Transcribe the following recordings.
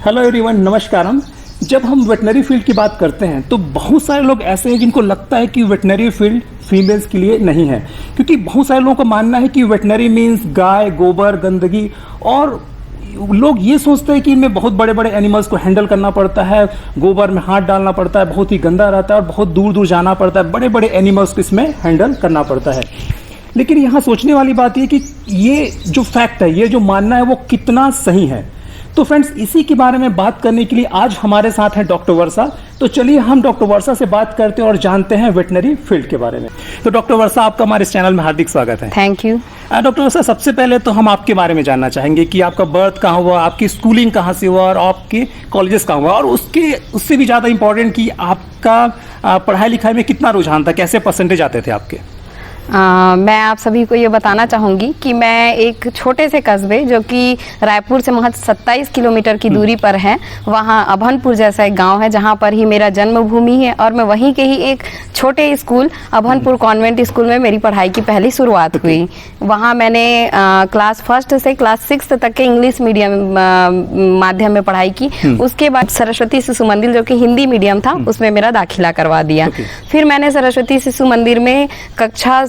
Hello everyone, नमस्कारम। जब हम veterinary field की बात करते हैं तो बहुत सारे लोग ऐसे हैं जिनको लगता है कि वेटनरी फील्ड फीमेल्स के लिए नहीं है, क्योंकि बहुत सारे लोगों का मानना है कि वेटनरी मीन्स गाय, गोबर, गंदगी, और लोग ये सोचते हैं कि इनमें बहुत बड़े बड़े एनिमल्स को हैंडल करना पड़ता है, गोबर में हाथ डालना पड़ता है, बहुत ही गंदा रहता है और बहुत दूर दूर जाना पड़ता है, बड़े बड़े एनिमल्स को इसमें हैंडल करना पड़ता है। लेकिन यहाँ सोचने वाली बात ये कि ये जो फैक्ट है, ये जो मानना है, वो कितना सही है। तो फ्रेंड्स, इसी के बारे में बात करने के लिए आज हमारे साथ हैं डॉक्टर वर्षा। तो चलिए हम डॉक्टर वर्षा से बात करते हैं और जानते हैं वेटनरी फील्ड के बारे में। तो डॉक्टर वर्षा, आपका हमारे इस चैनल में हार्दिक स्वागत है। Thank you. डॉक्टर वर्षा, सबसे पहले तो हम आपके बारे में जानना चाहेंगे कि आपका बर्थ कहाँ हुआ, आपकी स्कूलिंग कहाँ से हुआ और आपके कॉलेजेस कहाँ हुआ, और उससे भी ज़्यादा इंपॉर्टेंट कि आपका पढ़ाई लिखाई में कितना रुझान था, कैसे परसेंटेज आते थे आपके। मैं आप सभी को ये बताना चाहूँगी कि मैं एक छोटे से कस्बे जो कि रायपुर से महज 27 किलोमीटर की दूरी पर है, वहाँ अभनपुर जैसा एक गांव है जहाँ पर ही मेरा जन्मभूमि है, और मैं वहीं के ही एक छोटे स्कूल अभनपुर कॉन्वेंट स्कूल में मेरी पढ़ाई की पहली शुरुआत हुई। वहाँ मैंने क्लास 1 से क्लास 6 तक के इंग्लिश मीडियम माध्यम में पढ़ाई की। उसके बाद सरस्वती शिशु मंदिर जो कि हिंदी मीडियम था, उसमें मेरा दाखिला करवा दिया। फिर मैंने सरस्वती शिशु मंदिर में कक्षा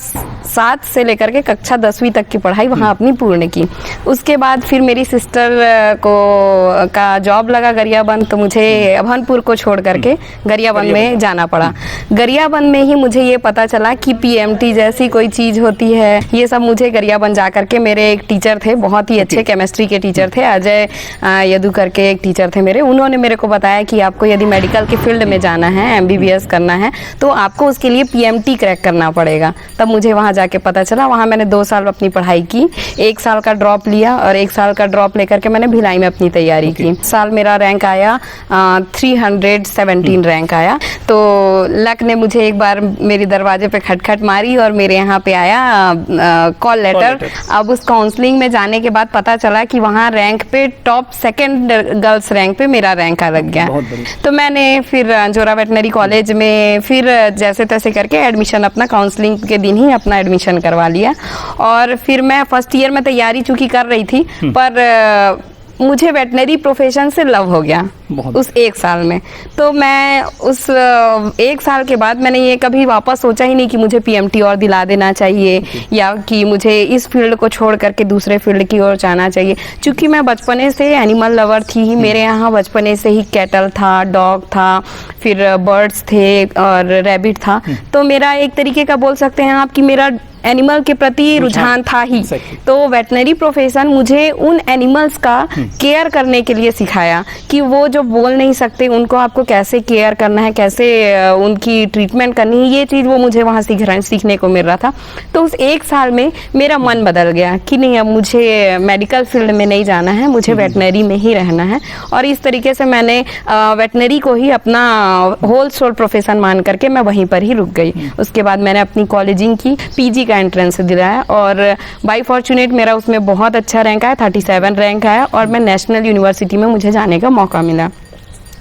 7 से लेकर के कक्षा 10वीं तक की पढ़ाई वहाँ अपनी पूर्ण की। उसके बाद फिर मेरी सिस्टर का जॉब लगा गरियाबंद, तो मुझे अभनपुर को छोड़ करके गरियाबंद में जाना पड़ा। गरियाबंद में ही मुझे ये पता चला कि पीएमटी जैसी कोई चीज़ होती है। ये सब मुझे गरियाबंद जा करके, मेरे एक टीचर थे, बहुत ही अच्छे केमिस्ट्री के टीचर थे, अजय यदु करके एक टीचर थे मेरे, उन्होंने मेरे को बताया कि आपको यदि मेडिकल के फील्ड में जाना है, MBBS करना है, तो आपको उसके लिए PMT क्रैक करना पड़ेगा। तब मुझे वहाँ जाके पता चला। वहाँ मैंने 2 साल अपनी पढ़ाई की, 1 साल का ड्रॉप लिया और 1 साल का ड्रॉप लेकर के मैंने भिलाई में अपनी तैयारी की। साल मेरा रैंक आया 317 रैंक आया। तो लक ने मुझे एक बार मेरे दरवाजे पे खटखट मारी और मेरे यहाँ पे आया कॉल लेटर। अब उस काउंसलिंग में जाने के बाद पता चला कि वहाँ रैंक पे टॉप 2nd गर्ल्स रैंक पे मेरा रैंक आ लग गया। तो मैंने फिर जोरा वेटनरी कॉलेज में फिर जैसे तैसे करके एडमिशन अपना काउंसलिंग के दिन ही अपना एडमिशन करवा लिया। और फिर मैं फर्स्ट ईयर में तैयारी चूंकि कर रही थी, पर मुझे वेटनरी प्रोफेशन से लव हो गया उस 1 साल में। तो मैं उस 1 साल के बाद मैंने ये कभी वापस सोचा ही नहीं कि मुझे PMT और दिला देना चाहिए या कि मुझे इस फील्ड को छोड़ करके दूसरे फील्ड की ओर जाना चाहिए। चूँकि मैं बचपने से एनिमल लवर थी ही, मेरे यहाँ बचपने से ही कैटल था, डॉग था, फिर बर्ड्स थे और रैबिट था। तो मेरा एक तरीके का बोल सकते हैं आप कि मेरा एनिमल के प्रति रुझान था ही। तो वेटनरी प्रोफेशन मुझे उन एनिमल्स का केयर करने के लिए सिखाया कि वो जो बोल नहीं सकते उनको आपको कैसे केयर करना है, कैसे उनकी ट्रीटमेंट करनी है, ये चीज़ वो मुझे वहाँ सीखने को मिल रहा था। तो उस 1 साल में मेरा मन बदल गया कि नहीं, अब मुझे मेडिकल फील्ड में नहीं जाना है, मुझे वेटनरी में ही रहना है। और इस तरीके से मैंने वेटनरी को ही अपना होल सोल प्रोफेशन मान करके मैं वहीं पर ही रुक गई। उसके बाद मैंने अपनी कॉलेजिंग की, PG का एंट्रेंस दिलाया और बाय फॉर्चुनेट मेरा उसमें बहुत अच्छा रैंक आया, 37 रैंक आया और मैं नेशनल यूनिवर्सिटी में मुझे जाने का मौका मिला।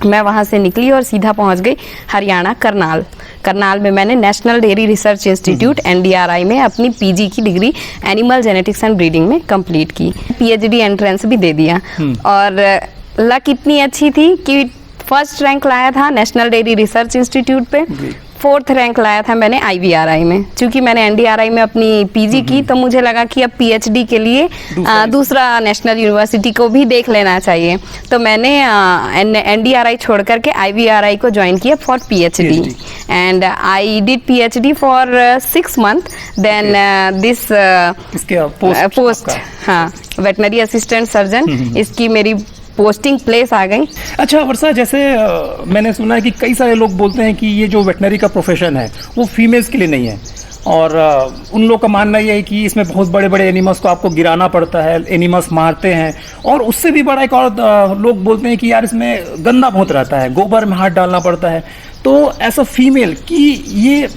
मैं वहाँ से निकली और सीधा पहुँच गई हरियाणा करनाल में मैंने national dairy research institute NDRI में अपनी PG की degree animal genetics and breeding में कंप्लीट की। PhD एंट्रेंस भी दे दिया। और लक इतनी अच्छी थी कि फर्स्ट रैंक लाया था नेशनल डेयरी रिसर्च इंस्टीट्यूट पे, 4th रैंक लाया था मैंने IVRI में। चूंकि मैंने NDRI में अपनी PG की, तो मुझे लगा कि अब PhD के लिए दूसरा नेशनल यूनिवर्सिटी को भी देख लेना चाहिए। तो मैंने NDRI छोड़ करके IVRI को ज्वाइन किया for PhD and I did PhD for 6 month. Then this post, हाँ, वेटनरी असिस्टेंट सर्जन, इसकी मेरी पोस्टिंग प्लेस आ गई। अच्छा वर्षा, जैसे मैंने सुना है कि कई सारे लोग बोलते हैं कि ये जो वेटनरी का प्रोफेशन है वो फीमेल्स के लिए नहीं है, और उन लोग का मानना ये है कि इसमें बहुत बड़े बड़े एनिमल्स को आपको गिराना पड़ता है, एनिमल्स मारते हैं, और उससे भी बड़ा एक और लोग बोलते हैं कि यार इसमें गंदा बहुत रहता है, गोबर में हाथ डालना पड़ता है। तो ऐसा फीमेल की ये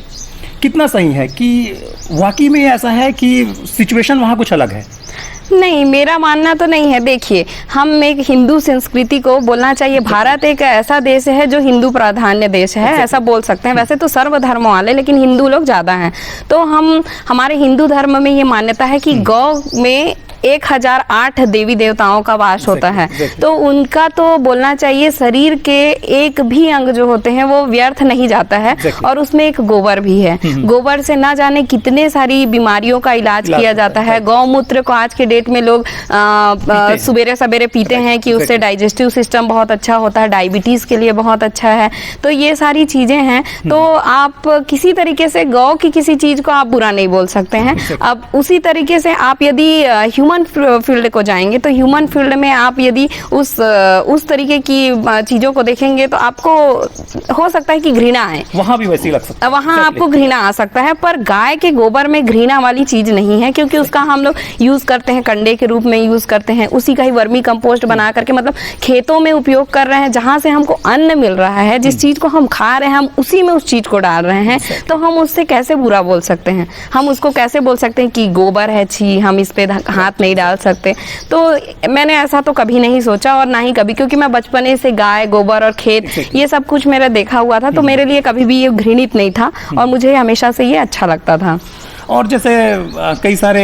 कितना सही है कि वाकई में ऐसा है कि सिचुएशन वहाँ कुछ अलग है? नहीं, मेरा मानना तो नहीं है। देखिए, हम एक हिंदू संस्कृति को बोलना चाहिए, भारत एक ऐसा देश है जो हिंदू प्राधान्य देश है, ऐसा बोल सकते हैं। वैसे तो सर्व धर्म वाले, लेकिन हिंदू लोग ज़्यादा हैं। तो हमारे हिंदू धर्म में ये मान्यता है कि गौ में 1008 देवी देवताओं का वास होता है। तो उनका तो बोलना चाहिए शरीर के एक भी अंग जो होते हैं वो व्यर्थ नहीं जाता है। और उसमें एक गोबर भी है। गोबर से ना जाने कितने सारी बीमारियों का इलाज किया जाता है। गौमूत्र को आज के डेट में लोग सुबेरे सवेरे पीते हैं कि उससे डाइजेस्टिव सिस्टम बहुत अच्छा होता है, डायबिटीज के लिए बहुत अच्छा है। तो ये सारी चीजें हैं। तो आप किसी तरीके से गौ की किसी चीज को आप बुरा नहीं बोल सकते हैं। अब उसी तरीके से आप यदि ह्यूमन फील्ड को जाएंगे तो ह्यूमन फील्ड में आप यदि उस तरीके की चीजों को देखेंगे तो आपको हो सकता है कि घृणा आए, वहां भी वैसे ही लग सकता है, वहां आपको घृणा आ सकता है। पर गाय के गोबर में घृणा वाली चीज नहीं है, क्योंकि उसका हम लोग यूज करते हैं, कंडे के रूप में यूज करते हैं, उसी का ही वर्मी कंपोस्ट बना करके मतलब खेतों में उपयोग कर रहे हैं। जहां से हमको अन्न मिल रहा है, जिस चीज को हम खा रहे हैं, हम उसी में उस चीज को डाल रहे हैं। तो हम उससे कैसे बुरा बोल सकते हैं? हम उसको कैसे बोल सकते हैं कि गोबर है, छी, हम इस पे हाथ नहीं डाल सकते? तो मैंने ऐसा तो कभी नहीं सोचा और ना ही कभी, क्योंकि मैं बचपने से गाय, गोबर और खेत ये सब कुछ मेरा देखा हुआ था। तो मेरे लिए कभी भी ये घृणित नहीं था और मुझे हमेशा से ये अच्छा लगता था। और जैसे कई सारे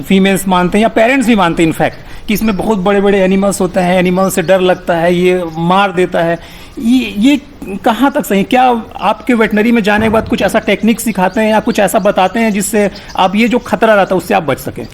फीमेल्स मानते हैं या पेरेंट्स भी मानते हैं इनफैक्ट कि इसमें बहुत बड़े बड़े एनिमल्स होते हैं, एनिमल से डर लगता है, ये मार देता है। ये कहाँ तक सही? क्या आपके वेटनरी में जाने के बाद कुछ ऐसा टेक्निक सिखाते हैं या कुछ ऐसा बताते हैं जिससे आप ये जो खतरा रहता है उससे आप बच सकें?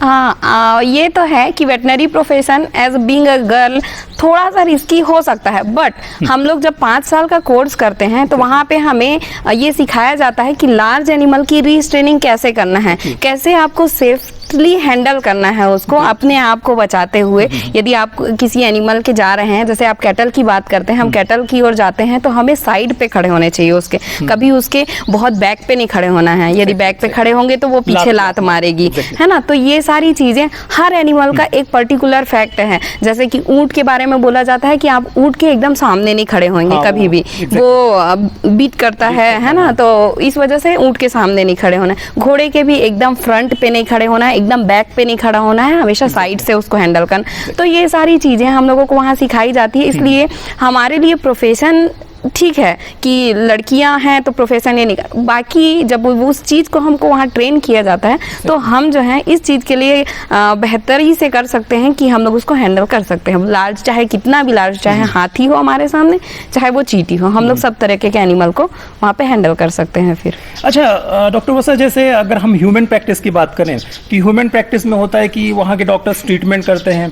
हाँ, ये तो है कि veterinary profession as being a girl थोड़ा सा रिस्की हो सकता है। बट हम लोग जब 5 साल का कोर्स करते हैं तो वहाँ पे हमें ये सिखाया जाता है कि लार्ज एनिमल की रीस्ट्रेनिंग कैसे करना है, कैसे आपको सेफली हैंडल करना है उसको, अपने आप को बचाते हुए। यदि आप किसी एनिमल के जा रहे हैं, जैसे आप कैटल की बात करते हैं, हम कैटल की ओर जाते हैं तो हमें साइड पे खड़े होने चाहिए उसके, कभी उसके बहुत बैक पे नहीं खड़े होना है। यदि बैक पे खड़े होंगे तो वो पीछे लात मारेगी, है ना। तो ये सारी चीजें हर एनिमल का एक पर्टिकुलर फैक्ट है। जैसे कि ऊंट के बारे में बोला जाता है कि आप ऊंट के एकदम सामने नहीं खड़े होंगे कभी भी, वो बीट करता है ना। तो इस वजह से ऊंट के सामने नहीं खड़े होना है। घोड़े के भी एकदम फ्रंट पे नहीं खड़े होना है, एकदम बैक पे नहीं खड़ा होना है, हमेशा साइड से उसको हैंडल करना। तो ये सारी चीजें हम लोगों को वहाँ सिखाई जाती है। इसलिए हमारे लिए प्रोफेशन ठीक है कि लड़कियां हैं तो प्रोफेशन ये नहीं, बाकी जब उस चीज़ को हमको वहाँ ट्रेन किया जाता है तो हम जो है इस चीज़ के लिए बेहतरी से कर सकते हैं कि हम लोग उसको हैंडल कर सकते हैं। लार्ज चाहे कितना भी लार्ज, चाहे हाथी हो हमारे सामने, चाहे वो चींटी हो, हम लोग सब तरह के एनिमल को वहाँ पे हैंडल कर सकते हैं। फिर अच्छा डॉक्टर वसा, जैसे अगर हम ह्यूमन प्रैक्टिस की बात करें कि ह्यूमन प्रैक्टिस में होता है कि वहाँ के डॉक्टर्स ट्रीटमेंट करते हैं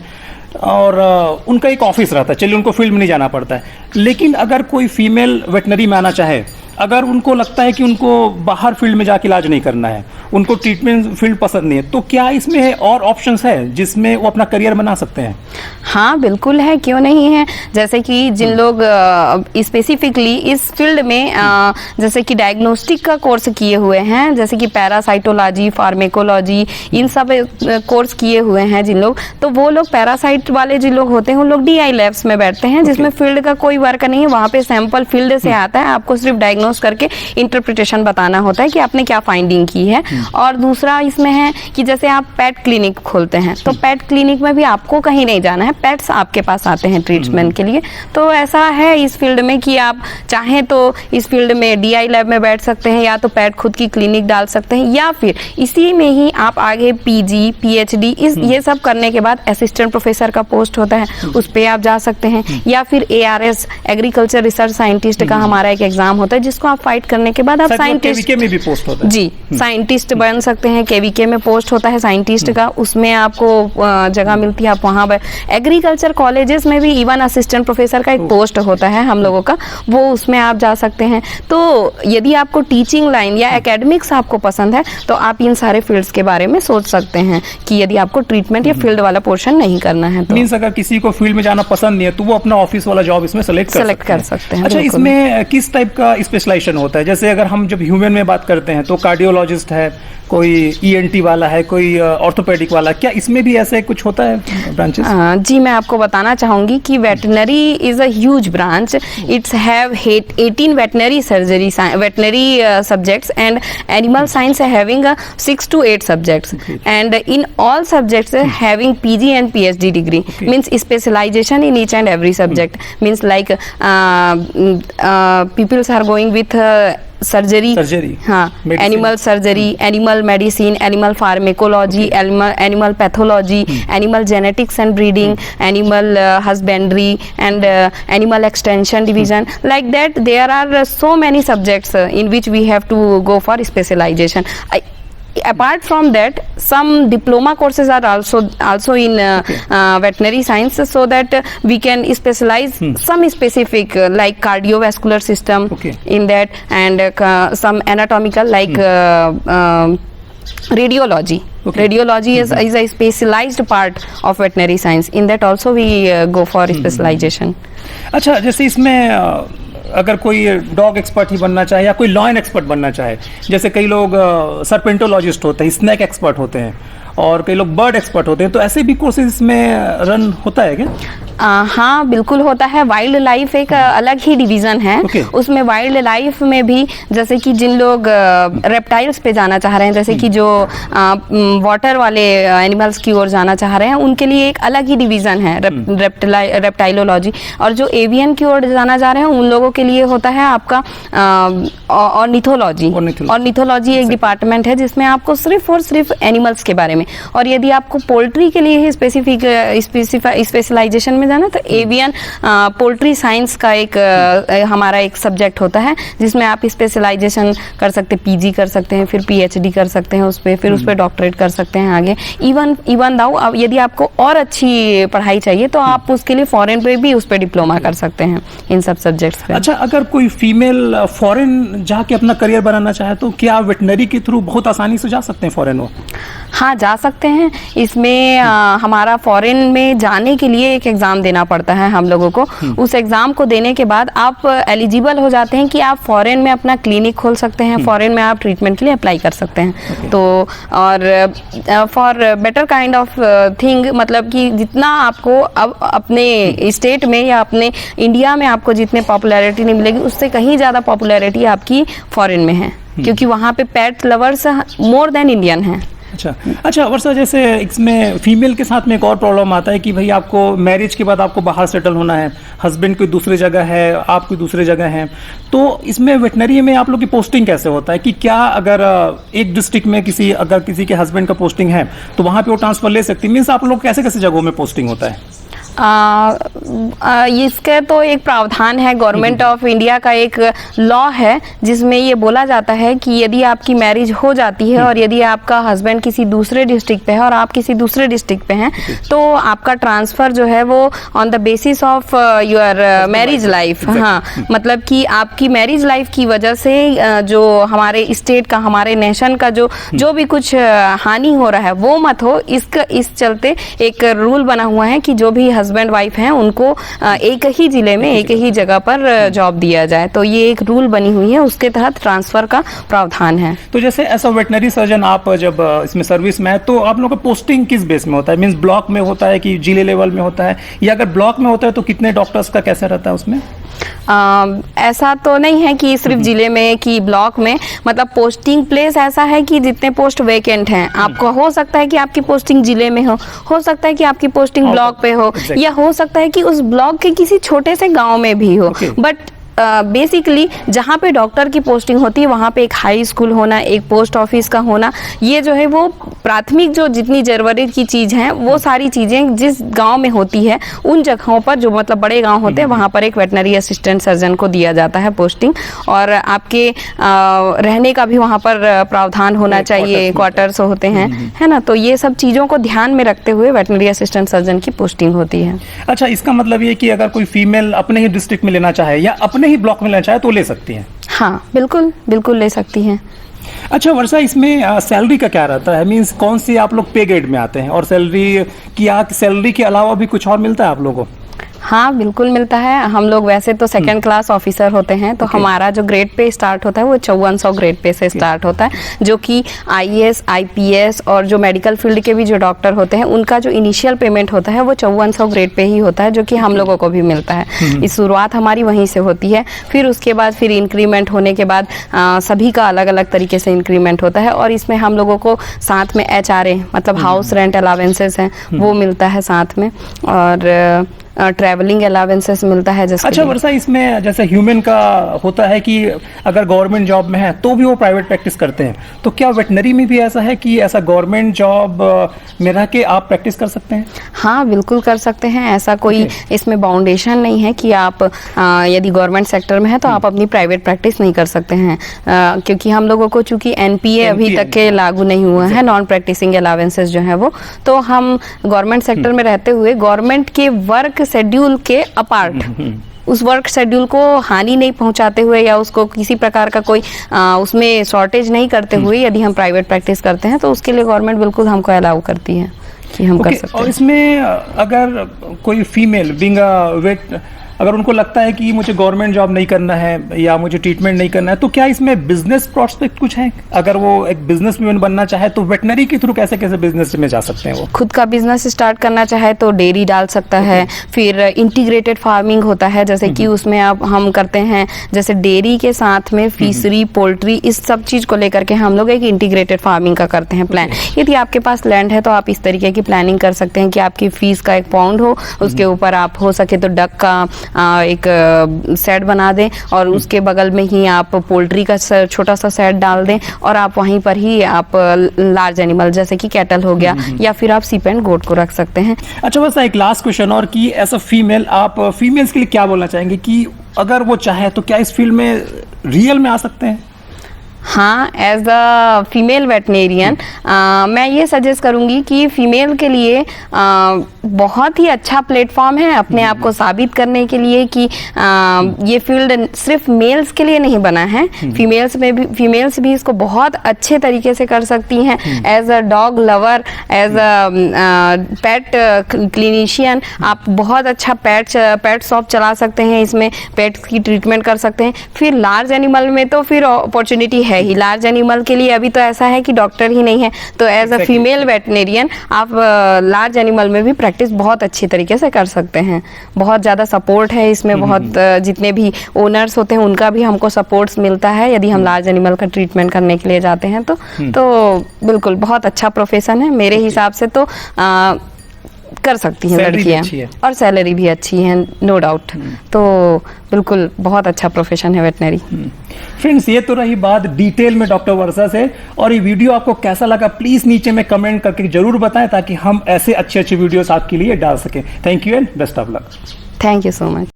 और उनका एक ऑफिस रहता है, चलिए उनको फील्ड में नहीं जाना पड़ता है। लेकिन अगर कोई फीमेल वेटनरी में आना चाहे, अगर उनको लगता है कि उनको बाहर फील्ड में जाके इलाज नहीं करना है, उनको ट्रीटमेंट फील्ड पसंद नहीं है, तो क्या इसमें और ऑप्शंस है जिसमें वो अपना करियर बना सकते हैं? हाँ बिल्कुल है, क्यों नहीं है। जैसे कि जिन लोग स्पेसिफिकली इस फील्ड में जैसे कि डायग्नोस्टिक का कोर्स किए हुए हैं, जैसे कि पैरासाइटोलॉजी, फार्मेकोलॉजी, इन सब कोर्स किए हुए हैं जिन लोग, तो वो लोग पैरासाइट वाले जिन लोग होते हैं उन लोग DI लैब्स में बैठते हैं, जिसमें फील्ड का कोई वर्क नहीं है। वहाँ पे सैंपल फील्ड से आता है, आपको सिर्फ डायग्नोस करके इंटरप्रिटेशन बताना होता है कि आपने क्या फाइंडिंग की है। और दूसरा इसमें है कि जैसे आप पेट क्लिनिक खोलते हैं तो पेट क्लिनिक में भी आपको कहीं नहीं जाना है, पेट्स आपके पास आते हैं ट्रीटमेंट के लिए। तो ऐसा है इस फील्ड में कि आप चाहें तो इस फील्ड में DI लैब में बैठ सकते हैं, या तो पेट खुद की क्लिनिक डाल सकते हैं, या फिर इसी में ही आप आगे PG, PhD ये सब करने के बाद असिस्टेंट प्रोफेसर का पोस्ट होता है, उस पर आप जा सकते हैं। या फिर ARS एग्रीकल्चर रिसर्च साइंटिस्ट का हमारा एक एग्जाम होता है, जिसको आप फाइट करने के बाद आप साइंटिस्ट में भी पोस्ट होता है। जी, साइंटिस्ट बन सकते हैं। KVK में पोस्ट होता है साइंटिस्ट का, उसमें आपको जगह मिलती है, आप वहाँ एग्रीकल्चर कॉलेजेस में भी इवन असिस्टेंट प्रोफेसर का एक पोस्ट होता है हम लोगों का, वो उसमें आप जा सकते हैं। तो यदि आपको टीचिंग लाइन या एकेडमिक्स आपको पसंद है तो आप इन सारे फील्ड्स के बारे में सोच सकते हैं कि यदि आपको ट्रीटमेंट या फील्ड वाला पोर्शन नहीं करना है तो मींस अगर किसी को फील्ड में जाना पसंद नहीं है तो वो अपना ऑफिस वाला जॉब इसमें सेलेक्ट कर सकते हैं। अच्छा, इसमें किस टाइप का स्पेशलाइजेशन होता है? जैसे अगर हम जब ह्यूमन में बात करते हैं तो कार्डियोलॉजिस्ट है, कोई ENT वाला है, कोई ऑर्थोपेडिक वाला, क्या इसमें भी ऐसे कुछ होता है ब्रांचेस? जी, मैं आपको बताना चाहूंगी कि veterinary is a huge branch. It's have 18 veterinary surgery veterinary subjects and animal science having 6 to 8 subjects and in all subjects having PG and PhD degree means specialization in each and every subject means like peoples are going with surgery, हाँ, animal surgery, animal medicine, animal pharmacology, animal pathology, animal genetics and breeding, animal husbandry and animal extension division. Like that, there are so many subjects in which we have to go for specialization. Apart from that, some diploma courses are also in veterinary science, so that we can specialize some specific like cardiovascular system in that, and some anatomical like radiology. Radiology is a specialized part of veterinary science. In that also we go for specialization. अच्छा, जैसे इसमें अगर कोई dog expert ही बनना चाहे या कोई lion expert बनना चाहे, जैसे कई लोग सर्पेंटोलॉजिस्ट होते हैं, स्नैक एक्सपर्ट होते हैं, और कई लोग बर्ड एक्सपर्ट होते हैं, तो ऐसे भी कोर्सेज में रन होता है क्या? हाँ, बिल्कुल होता है. वाइल्ड लाइफ एक अलग ही डिवीजन है. उसमें वाइल्ड लाइफ में भी जैसे कि जिन लोग रेप्टाइल्स पे जाना चाह रहे हैं, जैसे कि जो वाटर वाले एनिमल्स की ओर जाना चाह रहे हैं, उनके लिए एक अलग ही डिवीजन है रेप्टाइलोलॉजी. और जो एवियन की ओर जाना चाह रहे हैं, उन लोगों के लिए होता है आपका ऑर्निथोलॉजी. ऑर्निथोलॉजी एक डिपार्टमेंट है जिसमें आपको सिर्फ और सिर्फ एनिमल्स के बारे में, और यदि आपको पोल्ट्री के लिए ही स्पेशलाइजेशन में जाना, तो एवियन पोल्ट्री साइंस का एक हमारा एक सब्जेक्ट होता है, जिसमें आप स्पेशलाइजेशन कर सकते हैं, पीजी कर सकते हैं, फिर पीएचडी कर सकते हैं उस पर, फिर उस पर डॉक्टरेट कर सकते हैं आगे. इवन दाउ यदि आपको और अच्छी पढ़ाई चाहिए तो आप उसके लिए फॉरेन पे भी उस पर डिप्लोमा कर सकते हैं इन सब सब्जेक्ट्स पे. अच्छा, अगर कोई फीमेल फॉरेन जाके अपना करियर बनाना चाहे तो क्या वेटनरी के थ्रू बहुत आसानी से जा सकते हैं फॉरेन? वो हाँ, जा सकते हैं. इसमें हमारा फॉरेन में जाने के लिए एक एग्ज़ाम देना पड़ता है हम लोगों को. उस एग्ज़ाम को देने के बाद आप एलिजिबल हो जाते हैं कि आप फॉरेन में अपना क्लिनिक खोल सकते हैं, फॉरेन में आप ट्रीटमेंट के लिए अप्लाई कर सकते हैं. तो और for better kind of thing, मतलब कि जितना आपको अब अपने स्टेट में या अपने इंडिया में आपको जितने पॉपुलैरिटी नहीं मिलेगी, उससे कहीं ज़्यादा पॉपुलैरिटी आपकी फॉरेन में है, क्योंकि वहाँ पे पेट लवर्स मोर देन इंडियन हैं. अच्छा वर्षा, जैसे इसमें फीमेल के साथ में एक और प्रॉब्लम आता है कि भाई आपको मैरिज के बाद आपको बाहर सेटल होना है, हस्बैंड कोई दूसरी जगह है, आप कोई दूसरी जगह हैं, तो इसमें वेटनरी में आप लोग की पोस्टिंग कैसे होता है? कि क्या अगर एक डिस्ट्रिक्ट में अगर किसी के हस्बैंड का पोस्टिंग है तो वहाँ पे वो ट्रांसफर ले सकती है? मीन्स आप लोग कैसे कैसे जगहों में पोस्टिंग होता है? इसका तो एक प्रावधान है, गवर्नमेंट ऑफ इंडिया का एक लॉ है जिसमें ये बोला जाता है कि यदि आपकी मैरिज हो जाती है और यदि आपका हस्बैंड किसी दूसरे डिस्ट्रिक्ट पे है और आप किसी दूसरे डिस्ट्रिक्ट पे हैं, तो आपका ट्रांसफ़र जो है वो on the basis of your marriage life. हाँ, मतलब कि आपकी मैरिज लाइफ की वजह से जो हमारे स्टेट का, हमारे नेशन का जो भी कुछ हानि हो रहा है वो मत हो. इस चलते एक रूल बना हुआ है कि जो भी हस्बैंड वाइफ हैं उनको एक ही जिले में एक ही जगह पर जॉब दिया जाए. तो ये एक रूल बनी हुई है, उसके तहत ट्रांसफर का प्रावधान है. तो जैसे एज अ वेटनरी सर्जन आप जब इसमें सर्विस में है तो आप लोगों का पोस्टिंग किस बेस में होता है? मींस ब्लॉक में होता है कि जिले लेवल में होता है, या अगर ब्लॉक में होता है तो कितने डॉक्टर्स का कैसा रहता है उसमें? ऐसा तो नहीं है कि सिर्फ जिले में कि ब्लॉक में, मतलब पोस्टिंग प्लेस ऐसा है कि जितने पोस्ट वेकेंट हैं, आपको हो सकता है कि आपकी पोस्टिंग जिले में हो सकता है कि आपकी पोस्टिंग ब्लॉक पे हो, या हो सकता है कि उस ब्लॉक के किसी छोटे से गांव में भी हो. बट बेसिकली जहाँ पे डॉक्टर की पोस्टिंग होती है वहाँ पे एक हाई स्कूल होना, एक पोस्ट ऑफिस का होना, ये जो है वो प्राथमिक जो जितनी ज़रूरत की चीज़ हैं वो सारी चीज़ें जिस गांव में होती है उन जगहों पर, जो मतलब बड़े गांव होते हैं, वहाँ पर एक वेटनरी असिस्टेंट सर्जन को दिया जाता है पोस्टिंग. और आपके रहने का भी वहाँ पर प्रावधान होना चाहिए, क्वार्टर्स होते हैं, है ना. तो ये सब चीज़ों को ध्यान में रखते हुए वेटनरी असिस्टेंट सर्जन की पोस्टिंग होती है. अच्छा, इसका मतलब ये कि अगर कोई फीमेल अपने ही डिस्ट्रिक्ट में लेना चाहे या अपने ही ब्लॉक में लेना चाहे तो ले सकती हैं? हाँ, बिल्कुल ले सकती हैं. अच्छा वर्षा, इसमें सैलरी का क्या रहता है? मींस कौन सी आप लोग पे ग्रेड में आते हैं, और सैलरी के अलावा भी कुछ और मिलता है आप लोगों को? हाँ, बिल्कुल मिलता है. हम लोग वैसे तो सेकंड क्लास ऑफिसर होते हैं, तो हमारा जो ग्रेड पे स्टार्ट होता है वो 5400 ग्रेड पे से स्टार्ट होता है, जो कि आईएएस, आईपीएस और जो मेडिकल फील्ड के भी जो डॉक्टर होते हैं उनका जो इनिशियल पेमेंट होता है वो 5400 ग्रेड पे ही होता है, जो कि हम लोगों को भी मिलता है. इस शुरुआत हमारी वहीं से होती है. फिर उसके बाद फिर इंक्रीमेंट होने के बाद सभी का अलग अलग तरीके से इंक्रीमेंट होता है, और इसमें हम लोगों को साथ में HRA मतलब हाउस रेंट अलावेंसेस हैं वो मिलता है साथ में. और ट्रैवलिंग अलावेंसेस मिलता है। जिसके अच्छा लिए- वर्षा, इसमें जैसे ह्यूमन का होता है कि अगर गवर्नमेंट जॉब में है तो भी वो प्राइवेट प्रैक्टिस करते हैं, तो क्या वेटनरी में भी ऐसा है कि ऐसा गवर्नमेंट जॉब में रह के आप प्रैक्टिस कर सकते हैं? हाँ, बिल्कुल कर सकते हैं। ऐसा कोई इसमें बाउंडेशन नहीं है कि आप यदि गवर्नमेंट सेक्टर में है तो आप अपनी प्राइवेट प्रैक्टिस नहीं कर सकते हैं, क्योंकि हम लोगों को चूंकि एनपीए अभी तक के लागू नहीं हुआ है, नॉन प्रैक्टिसिंग अलावेंसेस जो है वो, तो हम गवर्नमेंट सेक्टर में रहते हुए गवर्नमेंट के वर्क शेड्यूल के अपार्ट उस वर्क शेड्यूल को हानि नहीं पहुंचाते हुए या उसको किसी प्रकार का कोई उसमें शॉर्टेज नहीं करते हुए यदि हम प्राइवेट प्रैक्टिस करते हैं तो उसके लिए गवर्नमेंट बिल्कुल हमको अलाउ करती है कि हम कर सकते हैं। और इसमें अगर कोई फीमेल बिंग वेट, अगर उनको लगता है कि मुझे गवर्नमेंट जॉब नहीं करना है या मुझे ट्रीटमेंट नहीं करना है, तो क्या इसमें बिजनेस प्रोस्पेक्ट कुछ है? अगर वो एक बिजनेसमैन बनना चाहे तो वेटनरी के थ्रू कैसे कैसे बिजनेस में जा सकते हैं? वो खुद का बिजनेस स्टार्ट करना चाहे तो डेयरी डाल सकता है। फिर इंटीग्रेटेड फार्मिंग होता है, जैसे कि उसमें आप हम करते हैं, जैसे डेयरी के साथ में फिशरी, पोल्ट्री, इस सब चीज को लेकर के हम लोग एक इंटीग्रेटेड फार्मिंग का करते हैं प्लान। यदि आपके पास लैंड है तो आप इस तरीके की प्लानिंग कर सकते हैं कि आपकी फीस का एक पॉन्ड हो, उसके ऊपर आप हो सके तो डक का एक सेट बना दें और उसके बगल में ही आप पोल्ट्री का छोटा सा सेट डाल दें और आप वहीं पर ही आप लार्ज एनिमल जैसे कि कैटल हो गया या फिर आप सीप एंड गोट को रख सकते हैं। अच्छा, बस एक लास्ट क्वेश्चन और कि एज अ फीमेल आप फीमेल्स के लिए क्या बोलना चाहेंगे कि अगर वो चाहे तो क्या इस फील्ड में रियल में आ सकते हैं? हाँ, एज अ फीमेल वेटनेरियन मैं ये सजेस्ट करूंगी कि फीमेल के लिए बहुत ही अच्छा प्लेटफॉर्म है अपने आप को साबित करने के लिए कि ये फील्ड सिर्फ मेल्स के लिए नहीं बना है, फीमेल्स भी इसको बहुत अच्छे तरीके से कर सकती हैं। As a dog lover, as a pet clinician आप बहुत अच्छा पेट शॉप चला सकते हैं, इसमें पेट्स की ट्रीटमेंट कर सकते हैं। फिर लार्ज एनिमल में तो फिर अपॉर्चुनिटी है ही, लार्ज एनिमल के लिए अभी तो ऐसा है कि डॉक्टर ही नहीं है, तो एज अ फीमेल वेटनेरियन आप लार्ज एनिमल में भी प्रैक्टिस बहुत अच्छी तरीके से कर सकते हैं। बहुत ज़्यादा सपोर्ट है इसमें, बहुत जितने भी ओनर्स होते हैं उनका भी हमको सपोर्ट मिलता है यदि हम लार्ज एनिमल का ट्रीटमेंट करने के लिए जाते हैं तो बिल्कुल बहुत अच्छा प्रोफेशन है मेरे हिसाब से। तो कर सकती हैं लड़कियां और सैलरी भी अच्छी है, नो डाउट। तो बिल्कुल बहुत अच्छा प्रोफेशन है वेटनरी। फ्रेंड्स, ये तो रही बात डिटेल में डॉक्टर वर्षा से, और ये वीडियो आपको कैसा लगा प्लीज नीचे में कमेंट करके जरूर बताएं ताकि हम ऐसे अच्छे वीडियोस आपके लिए डाल सकें। Thank you and best of luck. Thank you so much.